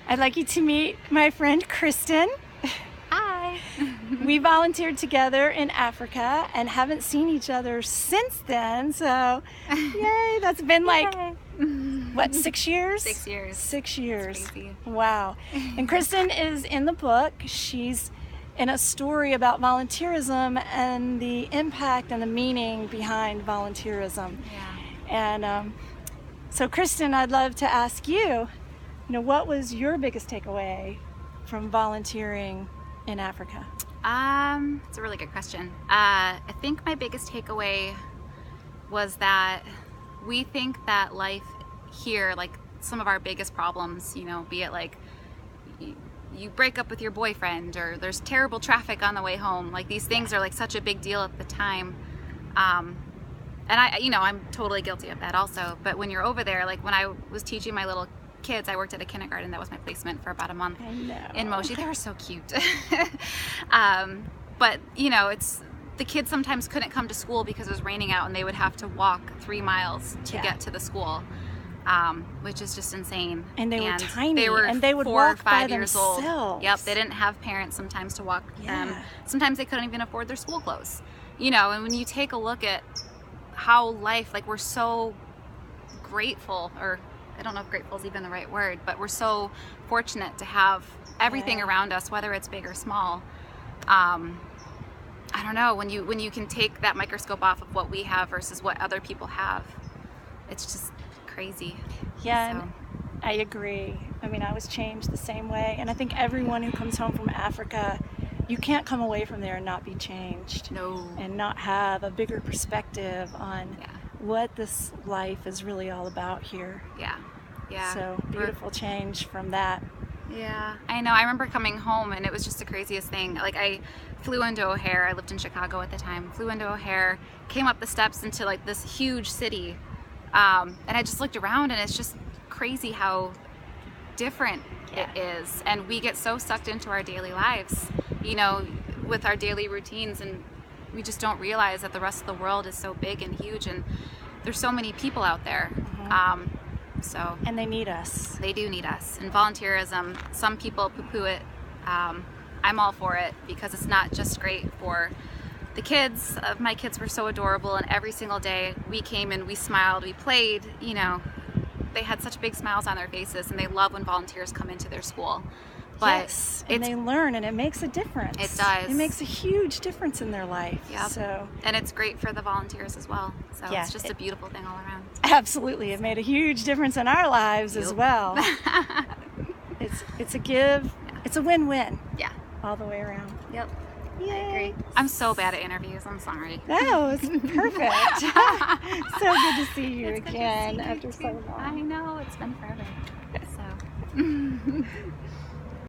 I'd like you to meet my friend Kristen. Hi. We volunteered together in Africa and haven't seen each other since then, so yay, that's been like, what, 6 years? 6 years. 6 years. That's crazy. Wow. And Kristen is in the book. She's in a story about volunteerism and the impact and the meaning behind volunteerism. Yeah. And so Kristen, I'd love to ask you, what was your biggest takeaway from volunteering in Africa? It's a really good question. I think my biggest takeaway was that we think that life here, like some of our biggest problems, be it like you break up with your boyfriend or there's terrible traffic on the way home, like these things are like such a big deal at the time. And I'm totally guilty of that also. But when you're over there, like when I was teaching my little kids, I worked at a kindergarten. That was my placement for about a month in Moshi. They were so cute. But it's the kids sometimes couldn't come to school because it was raining out and they would have to walk 3 miles to get to the school, which is just insane. And they were tiny. They were and they would 4 walk or 5 by years themselves. old. Yep, they didn't have parents sometimes to walk them. Sometimes they couldn't even afford their school clothes. And when you take a look at how life, like we're so grateful, or I don't know if grateful is even the right word, but we're so fortunate to have everything around us, whether it's big or small. I don't know, when you can take that microscope off of what we have versus what other people have, it's just crazy. Yeah, so. I agree. I mean, I was changed the same way, and I think everyone who comes home from Africa, you can't come away from there and not be changed. No. And not have a bigger perspective on what this life is really all about here. Yeah. Yeah. So beautiful change from that. Yeah, I know. I remember coming home and it was just the craziest thing. Like I flew into O'Hare. I lived in Chicago at the time. Flew into O'Hare, came up the steps into like this huge city, and I just looked around and it's just crazy how different it is. And we get so sucked into our daily lives, with our daily routines, and we just don't realize that the rest of the world is so big and huge, and there's so many people out there. And they need us. They do need us. And volunteerism, some people poo-poo it. I'm all for it because it's not just great for the kids. My kids were so adorable, and every single day we came and we smiled, we played, they had such big smiles on their faces, and they love when volunteers come into their school. But and they learn, and it makes a difference. It does. It makes a huge difference in their life. Yep. And it's great for the volunteers as well. So it's just a beautiful thing all around. Absolutely. It made a huge difference in our lives as well. It's a give. It's a win-win. Yeah. All the way around. Yep. Yay. I agree. I'm so bad at interviews. I'm sorry. No, it's perfect. So good to see you again after so long. I know. It's been forever. So.